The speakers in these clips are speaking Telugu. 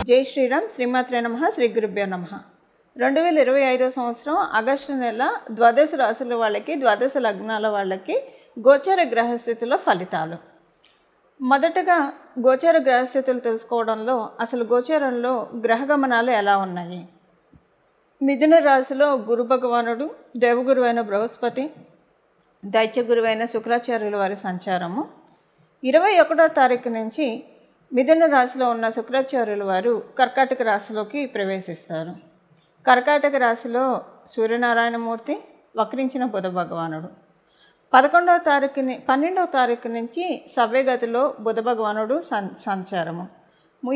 జై శ్రీరామ్. శ్రీమాత్రే నమః. శ్రీ గురుభ్యో నమః. 2025 సంవత్సరం ఆగస్టు నెల ద్వాదశ రాశుల వాళ్ళకి, ద్వాదశ లగ్నాల వాళ్ళకి గోచర గ్రహస్థితుల ఫలితాలు. మొదటగా గోచర గ్రహస్థితులు తెలుసుకోవడంలో అసలు గోచరంలో గ్రహగమనాలు ఎలా ఉన్నాయి. మిథున రాశిలో గురు భగవానుడు, దేవగురువైన బృహస్పతి, దైత్య గురువైన శుక్రాచార్యుల వారి సంచారము. 21వ తారీఖు నుంచి మిథున రాశిలో ఉన్న శుక్రాచార్యుల వారు కర్కాటక రాశిలోకి ప్రవేశిస్తారు. కర్కాటక రాశిలో సూర్యనారాయణమూర్తి, వక్రించిన బుధ భగవానుడు. 12వ తారీఖు నుంచి సవ్యగతిలో బుధ భగవానుడు సంచారము.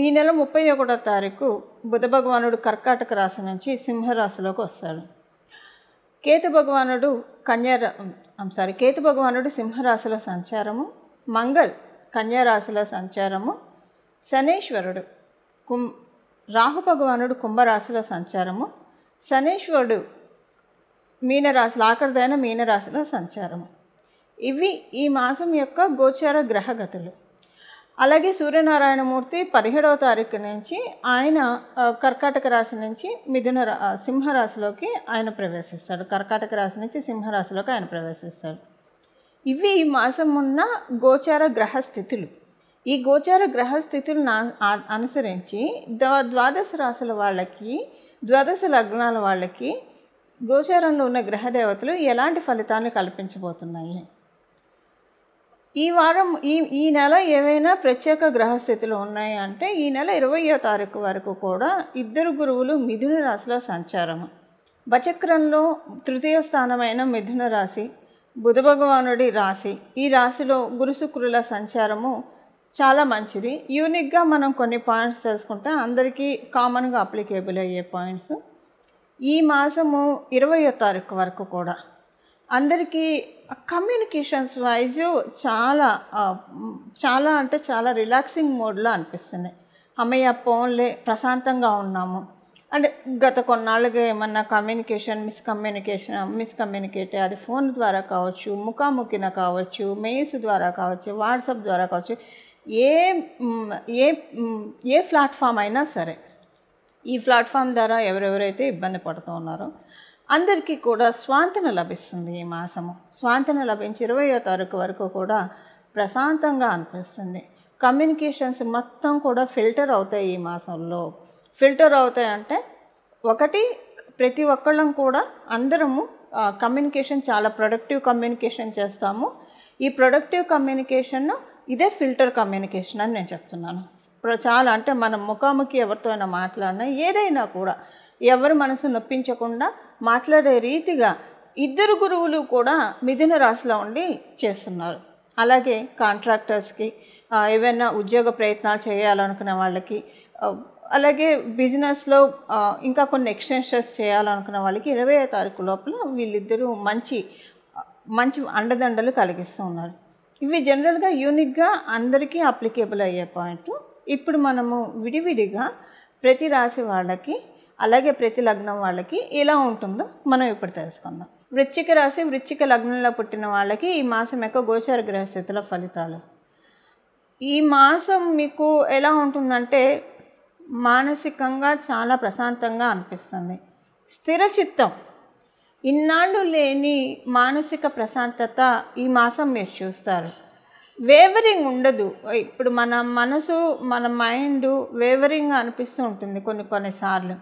ఈ నెల 31వ తారీఖు బుధ భగవానుడు కర్కాటక రాశి నుంచి సింహరాశిలోకి వస్తాడు. కేతు భగవానుడు సింహరాశిలో సంచారము, మంగళ్ కన్యారాశిలో సంచారము, శనేశ్వరుడు రాహు భగవానుడు కుంభరాశిలో సంచారము, శనేశ్వరుడు మీనరాశిలో ఆఖరిదైన మీనరాశిలో సంచారము. ఇవి ఈ మాసం యొక్క గోచార గ్రహగతులు. అలాగే సూర్యనారాయణమూర్తి 17వ తారీఖు నుంచి ఆయన కర్కాటక రాశి నుంచి సింహరాశిలోకి ఆయన ప్రవేశిస్తాడు. కర్కాటక రాశి నుంచి సింహరాశిలోకి ఆయన ప్రవేశిస్తాడు. ఇవి ఈ మాసం ఉన్న గోచార గ్రహస్థితులు. ఈ గోచార గ్రహస్థితులను అనుసరించి ద్వాదశ రాశుల వాళ్ళకి, ద్వాదశ లగ్నాల వాళ్ళకి గోచారంలో ఉన్న గ్రహదేవతలు ఎలాంటి ఫలితాన్ని కల్పించబోతున్నాయి. ఈ వారం ఈ నెల ఏవైనా ప్రత్యేక గ్రహస్థితులు ఉన్నాయి అంటే ఈ నెల 20వ తారీఖు వరకు కూడా 2 గురువులు మిథున రాశిలో సంచారము. బచక్రంలో 3వ స్థానమైన మిథున రాశి బుధ భగవానుడి రాశి. ఈ రాశిలో గురు శుక్రుల సంచారము చాలా మంచిది. యూనిక్గా మనం కొన్ని పాయింట్స్ తెలుసుకుంటే అందరికీ కామన్గా అప్లికేబుల్ అయ్యే పాయింట్స్. ఈ మాసము 20వ తారీఖు వరకు కూడా అందరికీ కమ్యూనికేషన్స్ వైజ్ చాలా అంటే చాలా రిలాక్సింగ్ మోడ్లో అనిపిస్తుంది. అమ్మయ్య పోన్లే ప్రశాంతంగా ఉన్నాము అంటే గత కొన్నాళ్ళుగా ఏమన్నా మిస్కమ్యూనికేట్ అది ఫోన్ ద్వారా కావచ్చు, ముఖాముఖిన కావచ్చు, మెయిల్స్ ద్వారా కావచ్చు, వాట్సాప్ ద్వారా కావచ్చు, ఏ ప్లాట్ఫామ్ అయినా సరే ఈ ప్లాట్ఫామ్ ద్వారా ఎవరెవరైతే ఇబ్బంది పడుతూ ఉన్నారో అందరికీ కూడా స్వాంతన లభిస్తుంది. ఈ మాసము స్వాంతన లభించి 20వ తారీఖు వరకు కూడా ప్రశాంతంగా అనిపిస్తుంది. కమ్యూనికేషన్స్ మొత్తం కూడా ఫిల్టర్ అవుతాయి. ఈ మాసంలో ఫిల్టర్ అవుతాయంటే ఒకటి, ప్రతి ఒక్కళ్ళం కూడా అందరము కమ్యూనికేషన్ చాలా ప్రొడక్టివ్ కమ్యూనికేషన్ చేస్తాము. ఈ ప్రొడక్టివ్ కమ్యూనికేషన్ ఇదే ఫిల్టర్ కమ్యూనికేషన్ అని నేను చెప్తున్నాను. చాలా అంటే మనం ముఖాముఖి ఎవరితో అయినా మాట్లాడినా ఏదైనా కూడా ఎవరు మనసు నొప్పించకుండా మాట్లాడే రీతిగా 2 గురువులు కూడా మిథున రాశిలో ఉండి చేస్తున్నారు. అలాగే కాంట్రాక్టర్స్కి, ఏవైనా ఉద్యోగ ప్రయత్నాలు చేయాలనుకునే వాళ్ళకి, అలాగే బిజినెస్లో ఇంకా కొన్ని ఎక్స్టెన్షన్స్ చేయాలనుకున్న వాళ్ళకి 20వ తారీఖు లోపల వీళ్ళిద్దరూ మంచి అండదండలు కలిగిస్తూ ఉన్నారు. ఇవి జనరల్గా యూనిక్గా అందరికీ అప్లికేబుల్ అయ్యే పాయింట్. ఇప్పుడు మనము విడివిడిగా ప్రతి రాశి వాళ్ళకి అలాగే ప్రతి లగ్నం వాళ్ళకి ఎలా ఉంటుందో మనం ఇప్పుడు తెలుసుకుందాం. వృశ్చిక రాశి, వృశ్చిక లగ్నంలో పుట్టిన వాళ్ళకి ఈ మాసం యొక్క గోచార గ్రహస్థితుల ఫలితాలు. ఈ మాసం మీకు ఎలా ఉంటుందంటే మానసికంగా చాలా ప్రశాంతంగా అనిపిస్తుంది. స్థిరచిత్తం, ఇన్నాళ్ళు లేని మానసిక ప్రశాంతత ఈ మాసం మీరు చూస్తారు. వేవరింగ్ ఉండదు. ఇప్పుడు మన మనసు, మన మైండ్ వేవరింగ్ అనిపిస్తూ ఉంటుంది కొన్నిసార్లు.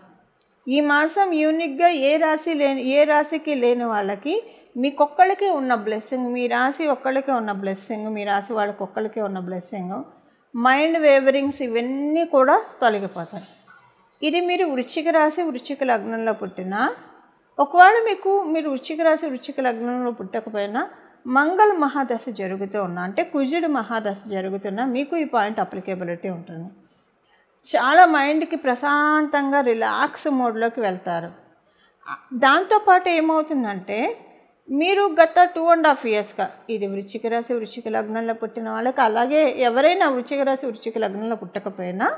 ఈ మాసం యూనిక్గా ఏ రాశికి లేని వాళ్ళకి మీకొక్కళ్ళకే ఉన్న బ్లెస్సింగ్, మీ రాశి ఒక్కళ్ళకే ఉన్న బ్లెస్సింగ్, మీ రాశి వాళ్ళకి ఒక్కళ్ళకే ఉన్న బ్లెస్సింగ్, మైండ్ వేవరింగ్స్ ఇవన్నీ కూడా తొలగిపోతాయి. ఇది మీరు వృశ్చిక రాశి, వృశ్చిక లగ్నంలో పుట్టినా, ఒకవేళ మీరు వృశ్చిక రాశి, వృశ్చిక లగ్నంలో పుట్టకపోయినా మంగళ మహాదశ జరుగుతూ ఉన్నా అంటే కుజుడు మహాదశ జరుగుతున్నా మీకు ఈ పాయింట్ అప్లికేబిలిటీ ఉంటుంది. చాలా మైండ్కి ప్రశాంతంగా రిలాక్స్ మోడ్లోకి వెళ్తారు. దాంతోపాటు ఏమవుతుందంటే మీరు గత 2.5 yearsగా ఇది వృశ్చిక రాశి, వృశ్చిక లగ్నంలో పుట్టిన వాళ్ళకి, అలాగే ఎవరైనా వృశ్చిక రాశి, వృశ్చిక లగ్నంలో పుట్టకపోయినా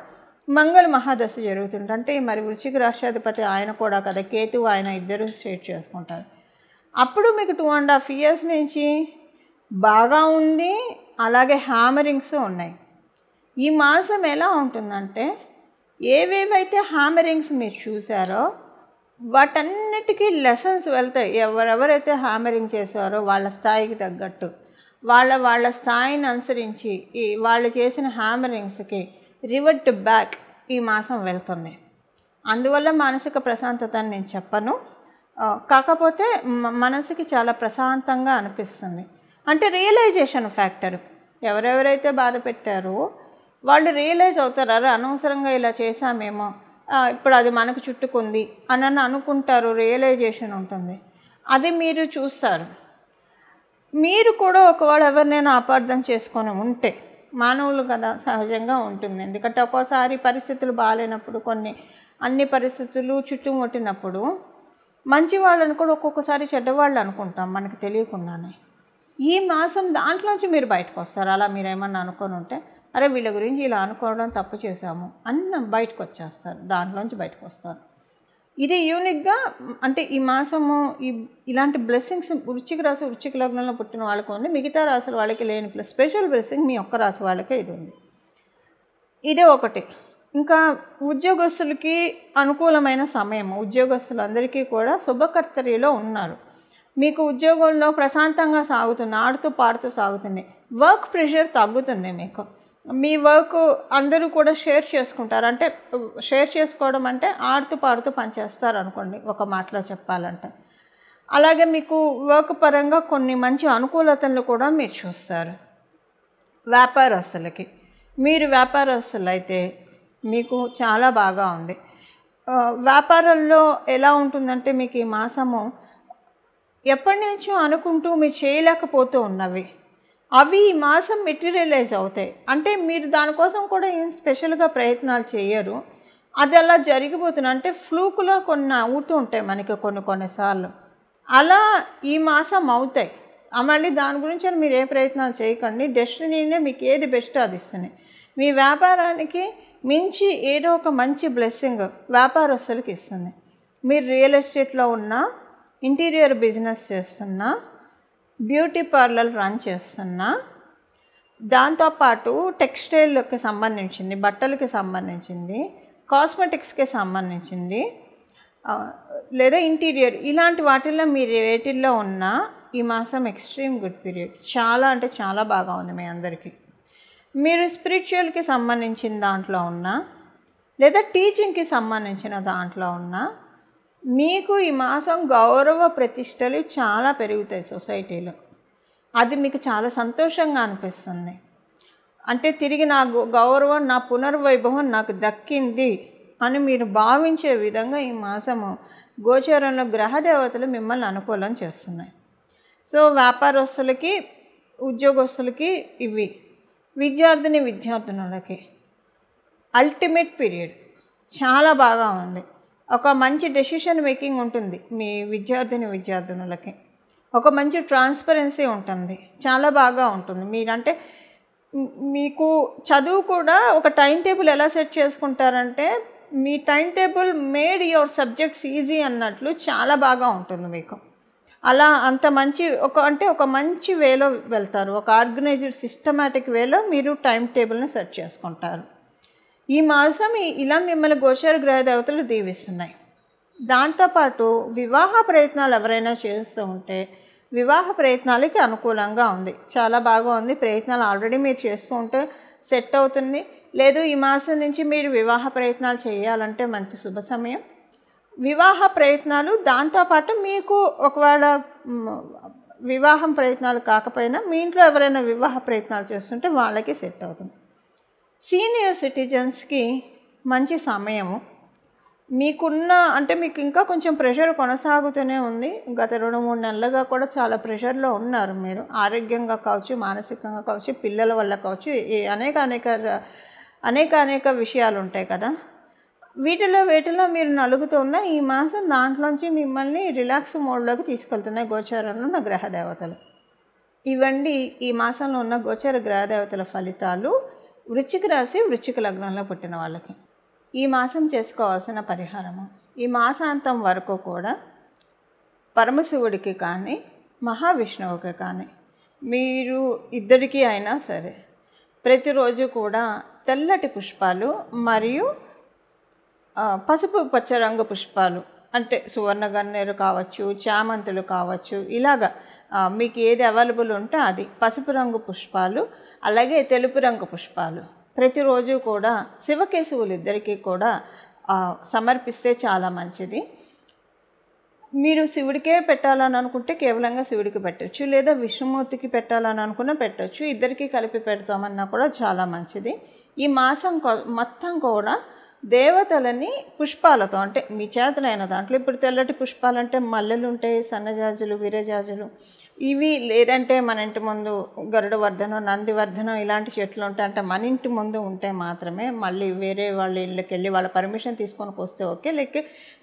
మంగళ మహాదశ జరుగుతుంది. అంటే మరి వృశ్చిక రాష్ట్రాధిపతి ఆయన కూడా కదా, కేతువు ఆయన, ఇద్దరు స్ట్రేట్ చేసుకుంటారు. అప్పుడు మీకు 2.5 years నుంచి బాగా ఉంది, అలాగే హ్యామరింగ్స్ ఉన్నాయి. ఈ మాసం ఎలా ఉంటుందంటే ఏవేవైతే హ్యామరింగ్స్ మీరు చూసారో వాటన్నిటికీ లెసన్స్ వెళ్తాయి. ఎవరెవరైతే హ్యామరింగ్ చేశారో వాళ్ళ స్థాయికి తగ్గట్టు వాళ్ళ స్థాయిని అనుసరించి వాళ్ళు చేసిన హ్యామరింగ్స్కి రివర్ట్ బ్యాక్ ఈ మాసం వెళ్తుంది. అందువల్ల మానసిక ప్రశాంతత అని నేను చెప్పను, కాకపోతే మనసుకి చాలా ప్రశాంతంగా అనిపిస్తుంది. అంటే రియలైజేషన్ ఫ్యాక్టర్, ఎవరెవరైతే బాధ పెట్టారో వాళ్ళు రియలైజ్ అవుతారు, అరే అనవసరంగా ఇలా చేశామేమో, ఇప్పుడు అది మనకు చుట్టుకుంది అని అనుకుంటారు. రియలైజేషన్ ఉంటుంది, అది మీరు చూస్తారు. మీరు కూడా ఒకవేళ ఎవరినైనా అపార్థం చేసుకొని ఉంటే, మానవులు కదా, సహజంగా ఉంటుంది. ఎందుకంటే ఒక్కోసారి పరిస్థితులు బాగాలేనప్పుడు, అన్ని పరిస్థితులు చుట్టుముట్టినప్పుడు మంచి వాళ్ళని కూడా ఒక్కొక్కసారి చెడ్డవాళ్ళు అనుకుంటాం మనకు తెలియకుండానే. ఈ మాసం దాంట్లోంచి మీరు బయటకు వస్తారు. అలా మీరు ఏమన్నా అనుకొని ఉంటే, అరే వీళ్ళ గురించి ఇలా అనుకోవడం తప్పు చేశాము అన్న బయటకు వచ్చేస్తారు, దాంట్లోంచి బయటకు వస్తారు. ఇది యూనిక్గా, అంటే ఈ మాసము ఇలాంటి బ్లెస్సింగ్స్ వృశ్చిక రాశి, వృశ్చిక లగ్నంలో పుట్టిన వాళ్ళకు ఉంది. మిగతా రాశుల వాళ్ళకి లేని స్పెషల్ బ్లెస్సింగ్ మీ ఒక్క రాశి వాళ్ళకే ఇది ఉంది. ఇదే ఒకటి. ఇంకా ఉద్యోగస్తులకి అనుకూలమైన సమయం, ఉద్యోగస్తులందరికీ కూడా శుభకర్తరిలో ఉన్నారు. మీకు ఉద్యోగంలో ప్రశాంతంగా సాగుతుంది, ఆడుతూ పాడుతూ సాగుతుంది. వర్క్ ప్రెషర్ తగ్గుతుంది. మీకు మీ వర్క్ అందరూ కూడా షేర్ చేసుకుంటారు. అంటే షేర్ చేసుకోవడం అంటే ఆడుతూ పాడుతూ పనిచేస్తారు అనుకోండి, ఒక మాటలో చెప్పాలంటే. అలాగే మీకు వర్క్ పరంగా కొన్ని మంచి అనుకూలతలు కూడా మీరు చూస్తారు. వ్యాపారస్తులకి, మీరు వ్యాపారస్తులు అయితే మీకు చాలా బాగా ఉంది. వ్యాపారంలో ఎలా ఉంటుందంటే, మీకు ఈ మాసము ఎప్పటి నుంచో అనుకుంటూ మీరు చేయలేకపోతూ ఉన్నవి అవి ఈ మాసం మెటీరియలైజ్ అవుతాయి. అంటే మీరు దానికోసం కూడా ఏం స్పెషల్గా ప్రయత్నాలు చేయరు, అది అలా జరిగిపోతుంది. అంటే ఫ్లూకులో కొన్ని అవుతూ ఉంటాయి మనకి కొన్నిసార్లు, అలా ఈ మాసం అవుతాయి. మళ్ళీ దాని గురించి మీరు ఏ ప్రయత్నాలు చేయకండి, డెస్టినీనే మీకు ఏది బెస్ట్ అది ఇస్తుంది. మీ వ్యాపారానికి మించి ఏదో ఒక మంచి బ్లెస్సింగ్ వ్యాపారస్తులకి ఇస్తుంది. మీరు రియల్ ఎస్టేట్లో ఉన్నా, ఇంటీరియర్ బిజినెస్ చేస్తున్నా, బ్యూటీ పార్లర్ రన్ చేస్తున్నా, దాంతోపాటు టెక్స్టైల్కి సంబంధించింది, బట్టలకి సంబంధించింది, కాస్మెటిక్స్కి సంబంధించింది, లేదా ఇంటీరియర్, ఇలాంటి వాటిల్లో మీరు వేటిల్లో ఉన్నా ఈ మాసం ఎక్స్ట్రీమ్ గుడ్ పీరియడ్. చాలా అంటే చాలా బాగా ఉంది మీ అందరికీ. మీరు స్పిరిచువల్కి సంబంధించిన దాంట్లో ఉన్నా, లేదా టీచింగ్కి సంబంధించిన దాంట్లో ఉన్నా, మీకు ఈ మాసం గౌరవ ప్రతిష్టలు చాలా పెరుగుతాయి సొసైటీలో. అది మీకు చాలా సంతోషంగా అనిపిస్తుంది. అంటే తిరిగి నా గౌరవం, నా పునర్వైభవం నాకు దక్కింది అని మీరు భావించే విధంగా ఈ మాసము గోచారంలో గ్రహదేవతలు మిమ్మల్ని అనుకూలం చేస్తున్నాయి. సో వ్యాపారస్తులకి, ఉద్యోగస్తులకి ఇవి. విద్యార్థినులకి అల్టిమేట్ పీరియడ్, చాలా బాగా ఉంది. ఒక మంచి డెసిషన్ మేకింగ్ ఉంటుంది మీ విద్యార్థినులకి. ఒక మంచి ట్రాన్స్పరెన్సీ ఉంటుంది, చాలా బాగా ఉంటుంది. మీరంటే మీకు చదువు కూడా ఒక టైం టేబుల్ ఎలా సెట్ చేసుకుంటారంటే, మీ time table made your subjects easy అన్నట్లు చాలా బాగా ఉంటుంది మీకు. అలా అంత మంచి ఒక మంచి వేలో వెళ్తారు, ఒక ఆర్గనైజ్డ్ సిస్టమాటిక్ వేలో మీరు టైం టేబుల్ని సెట్ చేసుకుంటారు. ఈ మాసం ఇలా మిమ్మల్ని గోచర గ్రహ దేవతలు దీవిస్తున్నాయి. దాంతోపాటు వివాహ ప్రయత్నాలు ఎవరైనా చేస్తూ ఉంటే వివాహ ప్రయత్నాలకి అనుకూలంగా ఉంది, చాలా బాగా ఉంది. ప్రయత్నాలు ఆల్రెడీ మీరు చేస్తూ ఉంటే సెట్ అవుతుంది. లేదు ఈ మాసం నుంచి మీరు వివాహ ప్రయత్నాలు చేయాలంటే మంచి శుభ సమయం. వివాహ ప్రయత్నాలు, దాంతోపాటు మీకు ఒకవేళ వివాహం ప్రయత్నాలు కాకపోయినా మీ ఇంట్లో ఎవరైనా వివాహ ప్రయత్నాలు చేస్తుంటే వాళ్ళకి సెట్ అవుతుంది. సీనియర్ సిటిజన్స్కి మంచి సమయము. మీకున్న అంటే మీకు ఇంకా కొంచెం ప్రెషర్ కొనసాగుతూనే ఉంది. గత 2-3 నెలలుగా కూడా చాలా ప్రెషర్లో ఉన్నారు మీరు, ఆరోగ్యంగా కావచ్చు, మానసికంగా కావచ్చు, పిల్లల వల్ల కావచ్చు, అనేక విషయాలు ఉంటాయి కదా. వేటిలో మీరు నలుగుతూ ఉన్న ఈ మాసం దాంట్లోంచి మిమ్మల్ని రిలాక్స్ మోడ్లోకి తీసుకెళ్తున్నాయి గోచారంలో ఉన్న గ్రహదేవతలు. ఇవండి ఈ మాసంలో ఉన్న గోచర గ్రహదేవతల ఫలితాలు వృశ్చిక రాశి, వృశ్చిక లగ్నంలో పుట్టిన వాళ్ళకి. ఈ మాసం చేసుకోవాల్సిన పరిహారము, ఈ మాసాంతం వరకు కూడా పరమశివుడికి కానీ మహావిష్ణువుకి కానీ మీరు ఇద్దరికీ అయినా సరే ప్రతిరోజు కూడా తెల్లటి పుష్పాలు మరియు పసుపు పచ్చ రంగు పుష్పాలు అంటే సువర్ణ గన్నేరు కావచ్చు, చామంతులు కావచ్చు, ఇలాగా మీకు ఏది అవైలబుల్ ఉంటే అది పసుపు రంగు పుష్పాలు, అలాగే తెలుపు రంగు పుష్పాలు ప్రతిరోజు కూడా శివకేశవులు ఇద్దరికీ కూడా సమర్పిస్తే చాలా మంచిది. మీరు శివుడికే పెట్టాలని అనుకుంటే కేవలంగా శివుడికి పెట్టచ్చు, లేదా విష్ణుమూర్తికి పెట్టాలని అనుకున్నా పెట్టచ్చు. ఇద్దరికీ కలిపి పెడతామన్నా కూడా చాలా మంచిది. ఈ మాసం మొత్తం కూడా దేవతలని పుష్పాలతో అంటే మీ చేతనైన దాంట్లో, ఇప్పుడు తెల్లటి పుష్పాలంటే మల్లెలు ఉంటాయి, సన్నజాజులు, విరజాజులు, ఇవి లేదంటే మన ఇంటి ముందు గరుడవర్ధనం, నందివర్ధనం ఇలాంటి చెట్లు ఉంటాయి. అంటే మన ఇంటి ముందు ఉంటే మాత్రమే, మళ్ళీ వేరే వాళ్ళ ఇళ్ళకి వెళ్ళి వాళ్ళ పర్మిషన్ తీసుకొని కోస్తే ఓకే.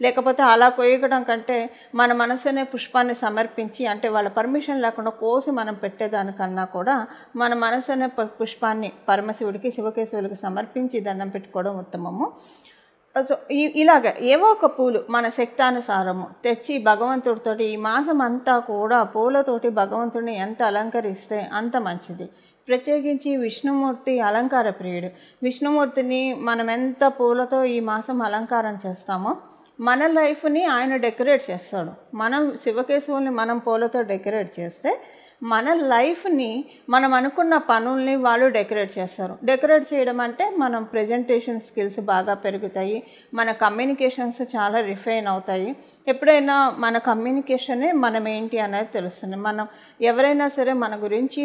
లేకపోతే అలా కోయడం కంటే మన మనసునే పుష్పాన్ని సమర్పించి, అంటే వాళ్ళ పర్మిషన్ లేకుండా కోసి మనం పెట్టేదానికన్నా కూడా మన మనసునే పుష్పాన్ని పరమశివుడికి శివకేశవులకి సమర్పించి దండం పెట్టుకోవడం ఉత్తమము. సో ఇలాగ ఏవో ఒక పూలు మన శక్తానుసారము తెచ్చి భగవంతుడితోటి ఈ మాసం అంతా కూడా పూలతోటి భగవంతుడిని ఎంత అలంకరిస్తే అంత మంచిది. ప్రత్యేకించి విష్ణుమూర్తి అలంకార ప్రియుడు. విష్ణుమూర్తిని మనం ఎంత పూలతో ఈ మాసం అలంకారం చేస్తామో మన లైఫ్ని ఆయన డెకరేట్ చేస్తాడు. మనం శివకేశవుల్ని మనం పూలతో డెకరేట్ చేస్తే మన లైఫ్ని, మనం అనుకున్న పనుల్ని వాళ్ళు డెకరేట్ చేస్తారు. డెకరేట్ చేయడం అంటే మనం ప్రజెంటేషన్ స్కిల్స్ బాగా పెరుగుతాయి, మన కమ్యూనికేషన్స్ చాలా రిఫైన్ అవుతాయి. ఎప్పుడైనా మన కమ్యూనికేషనే మనం ఏంటి అనేది తెలుస్తుంది. మనం ఎవరైనా సరే మన గురించి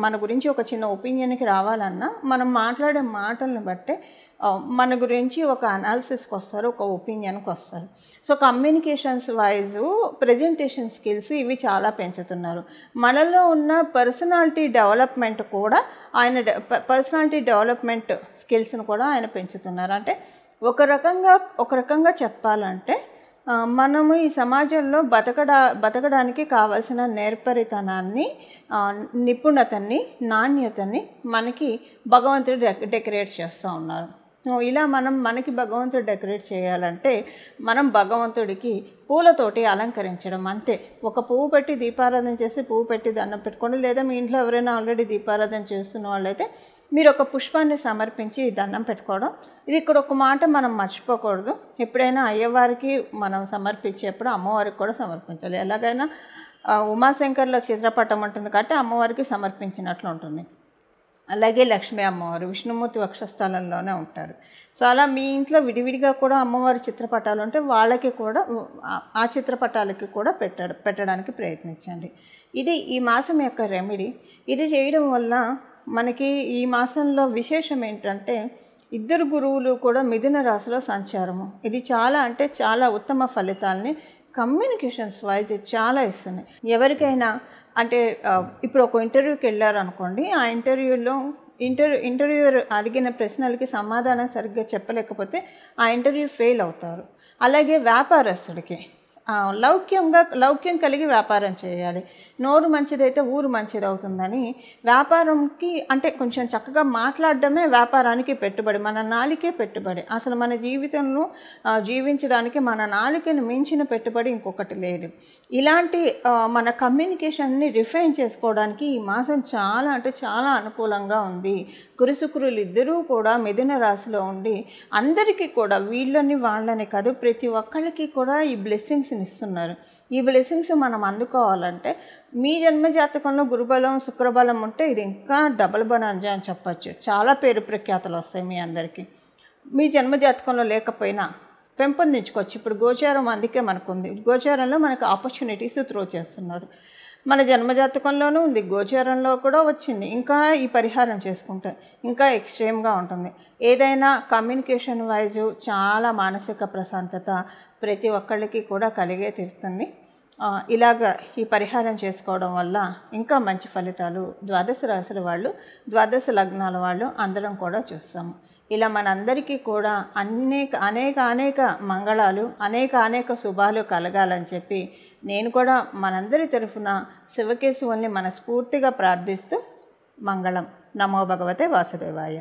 మన గురించి ఒక చిన్న ఒపీనియన్కి రావాలన్నా మనం మాట్లాడే మాటలను బట్టే మన గురించి ఒక అనాలిసిస్కి వస్తారు, ఒక ఒపీనియన్కి వస్తారు. So communications wise presentation skills ఇవి చాలా పెంచుతున్నారు. మనలో ఉన్న పర్సనాలిటీ డెవలప్మెంట్ కూడా పర్సనాలిటీ డెవలప్మెంట్ స్కిల్స్ని కూడా ఆయన పెంచుతున్నారు. అంటే ఒక రకంగా చెప్పాలంటే మనము ఈ సమాజంలో బతకడానికి కావాల్సిన నేర్పరితనాన్ని, నిపుణతని, నాణ్యతని మనకి భగవంతుడు డెకరేట్ చేస్తూ ఉన్నారు. ఇలా మనకి భగవంతుడు డెకరేట్ చేయాలంటే మనం భగవంతుడికి పూలతోటి అలంకరించడం అంతే. ఒక పువ్వు పెట్టి దీపారాధన చేసి పువ్వు పెట్టి దండం పెట్టుకోండి, లేదా మీ ఇంట్లో ఎవరైనా ఆల్రెడీ దీపారాధన చేస్తున్న వాళ్ళైతే మీరు ఒక పుష్పాన్ని సమర్పించి దండం పెట్టుకోవడం. ఇది ఇక్కడ ఒక మాట మనం మర్చిపోకూడదు. ఎప్పుడైనా అయ్యవారికి మనం సమర్పించేప్పుడు అమ్మవారికి కూడా సమర్పించాలి. ఎలాగైనా ఉమాశంకర్ల చిత్రపటం ఉంటుంది కాబట్టి అమ్మవారికి సమర్పించినట్లు ఉంటుంది. అలాగే లక్ష్మీ అమ్మవారు విష్ణుమూర్తి వక్షస్థలంలోనే ఉంటారు. సో అలా మీ ఇంట్లో విడివిడిగా కూడా అమ్మవారి చిత్రపటాలు ఉంటే వాళ్ళకి కూడా ఆ చిత్రపటాలకి కూడా పెట్టడానికి ప్రయత్నించండి. ఇది ఈ మాసం యొక్క రెమెడీ. ఇది చేయడం వల్ల మనకి ఈ మాసంలో విశేషం ఏంటంటే ఇద్దరు గురువులు కూడా మిథున రాశిలో సంచారము. ఇది చాలా ఉత్తమ ఫలితాలని కమ్యూనికేషన్స్ వైజ్ చాలా ఇస్తున్నాయి. ఎవరికైనా అంటే ఇప్పుడు ఒక ఇంటర్వ్యూకి వెళ్ళారనుకోండి, ఆ ఇంటర్వ్యూయర్ అడిగిన ప్రశ్నలకి సమాధానం సరిగ్గా చెప్పలేకపోతే ఆ ఇంటర్వ్యూ ఫెయిల్ అవుతారు. అలాగే వ్యాపారస్తుడికి లౌక్యం కలిగి వ్యాపారం చేయాలి. నోరు మంచిదైతే ఊరు మంచిది అవుతుందని వ్యాపారంకి అంటే కొంచెం చక్కగా మాట్లాడడమే వ్యాపారానికి పెట్టుబడి. మన నాలికే పెట్టుబడి. అసలు మన జీవితంలో జీవించడానికి మన నాలికను మించిన పెట్టుబడి ఇంకొకటి లేదు. ఇలాంటి మన కమ్యూనికేషన్ని రిఫైన్ చేసుకోవడానికి ఈ మాసం చాలా అనుకూలంగా ఉంది. గురుశుక్రులు ఇద్దరూ కూడా మిథున రాశిలో ఉండి అందరికీ కూడా వీళ్ళని వాళ్ళని కాదు ప్రతి ఒక్కళ్ళకి కూడా ఈ బ్లెస్సింగ్స్ని ఇస్తున్నారు. ఈ బ్లెస్సింగ్స్ మనం అందుకోవాలంటే మీ జన్మజాతకంలో గురుబలం శుక్రబలం ఉంటే ఇది ఇంకా డబల్ బనాంజా అని చెప్పచ్చు. చాలా పేరు ప్రఖ్యాతలు వస్తాయి మీ అందరికీ. మీ జన్మజాతకంలో లేకపోయినా పెంపొందించుకోవచ్చు. ఇప్పుడు గోచారం అందుకే మనకుంది. గోచారంలో మనకు ఆపర్చునిటీస్ త్రో చేస్తున్నారు. మన జన్మజాతకంలోనూ ఉంది, గోచారంలో కూడా వచ్చింది. ఇంకా ఈ పరిహారం చేసుకుంటే ఇంకా ఎక్స్ట్రీమ్గా ఉంటుంది. ఏదైనా కమ్యూనికేషన్ వైజు చాలా మానసిక ప్రశాంతత ప్రతి ఒక్కళ్ళకి కూడా కలిగే తీరుతుంది. ఇలాగ ఈ పరిహారం చేసుకోవడం వల్ల ఇంకా మంచి ఫలితాలు ద్వాదశ రాశుల వాళ్ళు, ద్వాదశ లగ్నాల వాళ్ళు అందరం కూడా చూస్తాము. ఇలా మనందరికీ కూడా అనేక మంగళాలు, అనేక శుభాలు కలగాలని చెప్పి నేను కూడా మనందరి తరఫున శివకేశవుల్ని మనస్ఫూర్తిగా ప్రార్థిస్తూ మంగళం. నమో భగవతే వాసుదేవాయ.